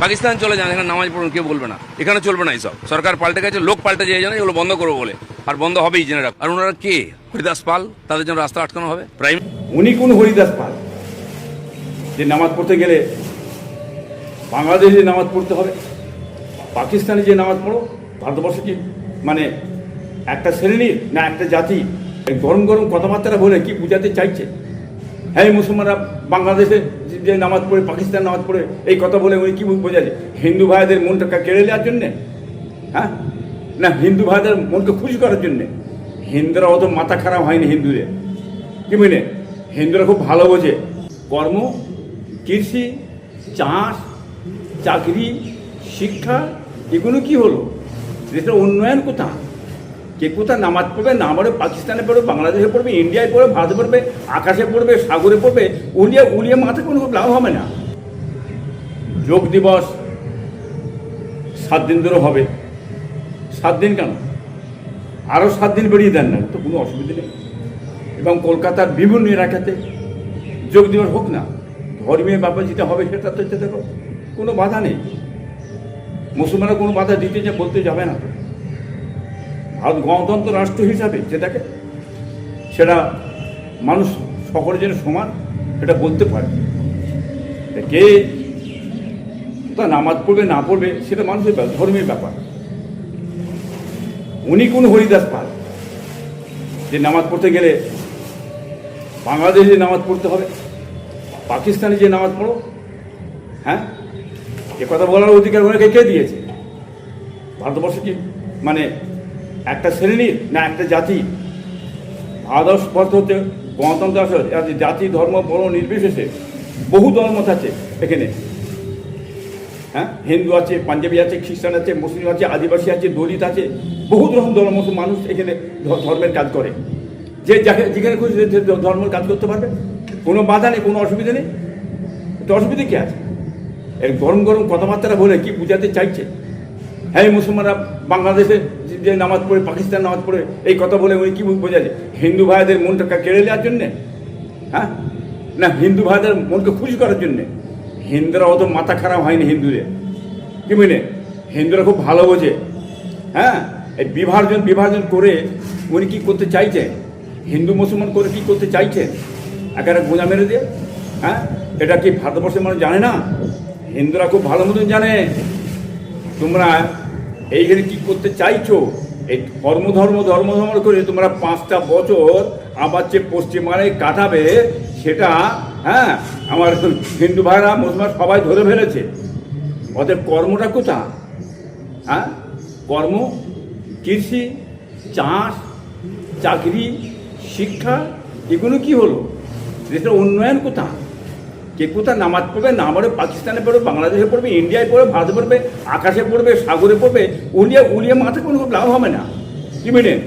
পাকিস্তান চলে যান, এখানে নামাজ পড়ুন, কেউ বলবে না। এখানে চলবে না এইসব। সরকার পাল্টে গেছে, লোক পাল্টে যায় জানে এগুলো বন্ধ করবো বলে, আর বন্ধ হবেই জেনে রাখ। আর ওনারা কে? হরিদাস পাল, তাদের জন্য রাস্তা আটকানো হবে। প্রাইম উনি কোন হরিদাস পাল যে নামাজ পড়তে গেলে বাংলাদেশে নামাজ পড়তে হবে, পাকিস্তানে যে নামাজ পড়ো? ভারতবর্ষে কি মানে একটা শ্রেণীর না একটা জাতি? এই গরম গরম কথাবার্তা বলে কি বুঝাতে চাইছে? হ্যাঁ, মুসলমানরা বাংলাদেশে যে নামাজ পড়ে, পাকিস্তান নামাজ পড়ে, এই কথা বলে উনি কি বোঝাচ্ছে? হিন্দু ভাইদের মনটা কেড়ে নেওয়ার জন্যে? হ্যাঁ, না হিন্দু ভাইদের মনকে খুশি করার জন্যে? হিন্দুরা অত মাথা খারাপ হয়নি হিন্দুদের, কি বুঝলে? হিন্দুরা খুব ভালো বোঝে কর্ম, কৃষি, চাষ, চাকরি, শিক্ষা, এগুলো কি হলো? দেশের উন্নয়ন কোথা? কে কোথা নামাজ পড়বে না পড়বে? পাকিস্তানে পড়বে, বাংলাদেশে পড়বে, ইন্ডিয়ায় পড়বে, ভারতে পড়বে, আকাশে পড়বে, সাগরে পড়বে, উলিয়ে মাথা কোনো লাভ হবে না। যোগ দিবস 7 দিন ধরে হবে। 7 দিন কেন, আরও 7 দিন বেরিয়ে দেন না, তো কোনো অসুবিধা নেই। এবং কলকাতার বিভিন্ন এলাকাতে যোগ দিবস হোক না, ধর্মীয় ব্যাপার যেটা হবে সেটা তো দেখো, কোনো বাধা নেই। মুসলমানরা কোনো বাধা দিতে যে বলতে যাবে না। ভারত গণতন্ত্র রাষ্ট্র হিসাবে যেটাকে, সেটা মানুষ সকলের জন্য সমান, সেটা বলতে পারে। কে তা নামাজ পড়বে না পড়বে সেটা মানুষের ধর্মের ব্যাপার। উনি কোন হরিদাস পাল যে নামাজ পড়তে গেলে বাংলাদেশে নামাজ পড়তে হবে, পাকিস্তানে যে নামাজ পড়ো? হ্যাঁ, এ কথা বলার অধিকার ওনাকে কে দিয়েছে? ভারতবর্ষে কি মানে একটা শ্রেণীর না একটা জাতি? ভারতবর্ষ হচ্ছে গণতন্ত্র আছে, জাতি ধর্ম বর্ণ নির্বিশেষে বহু ধর্মমত আছে এখানে। হ্যাঁ, হিন্দু আছে, পাঞ্জাবি আছে, খ্রিস্টান আছে, মুসলিম আছে, আদিবাসী আছে, দলিত আছে, বহু রকম ধর্ম মানুষ এখানে ধর্মের কাজ করে। যে যেখানে খুশি ধর্মের কাজ করতে পারবে, কোনো বাধা নেই, কোনো অসুবিধা নেই। তো অসুবিধা কি আছে? এই গরম গরম কথাবার্তা বলে কি বুঝাতে চাইছে? হ্যাঁ, মুসলমানরা বাংলাদেশে যে নামাজ পড়ে, পাকিস্তান নামাজ পড়ে, এই কথা বলে উনি কি বোঝাচ্ছে? হিন্দু ভাইদের মনটা কেড়ে নেওয়ার জন্যে? হ্যাঁ, না হিন্দু ভাইদের মনকে খুশি করার জন্যে? হিন্দুরা অত মাথা খারাপ হয়নি হিন্দুদের, কি বুঝলে? হিন্দুরা খুব ভালো বোঝে। হ্যাঁ, এই বিভাজন করে উনি কি করতে চাইছেন? হিন্দু মুসলমান করে কি করতে চাইছেন? একেবারে গোঁজা মেরে দিয়ে। হ্যাঁ, এটা কি ভারতবর্ষের মানুষ জানে না? হিন্দুরা খুব ভালো মতন জানে। তোমরা এইখানে কি করতে চাইছো? এই ধর্ম করে তোমরা 5টা বছর আবার যে পশ্চিমবাংলায় কাটাবে, সেটা হ্যাঁ আমার হিন্দু ভাইরা মুসলমান সবাই ধরে ফেলেছে। ওদের কর্মটা কোথা? হ্যাঁ, কর্ম, কৃষি, চাষ, চাকরি, শিক্ষা, এগুলো কি হলো? দেশের উন্নয়ন কোথা? কে কোথা নামাজ পড়বে না পড়বে? পাকিস্তানে পড়বে, বাংলাদেশে পড়বে, ইন্ডিয়ায় পড়বে, ভারতে পড়বে, আকাশে পড়বে, সাগরে পড়বে, উলিয়ে মাথা কোনো লাভ হবে না, কি বুঝলেন?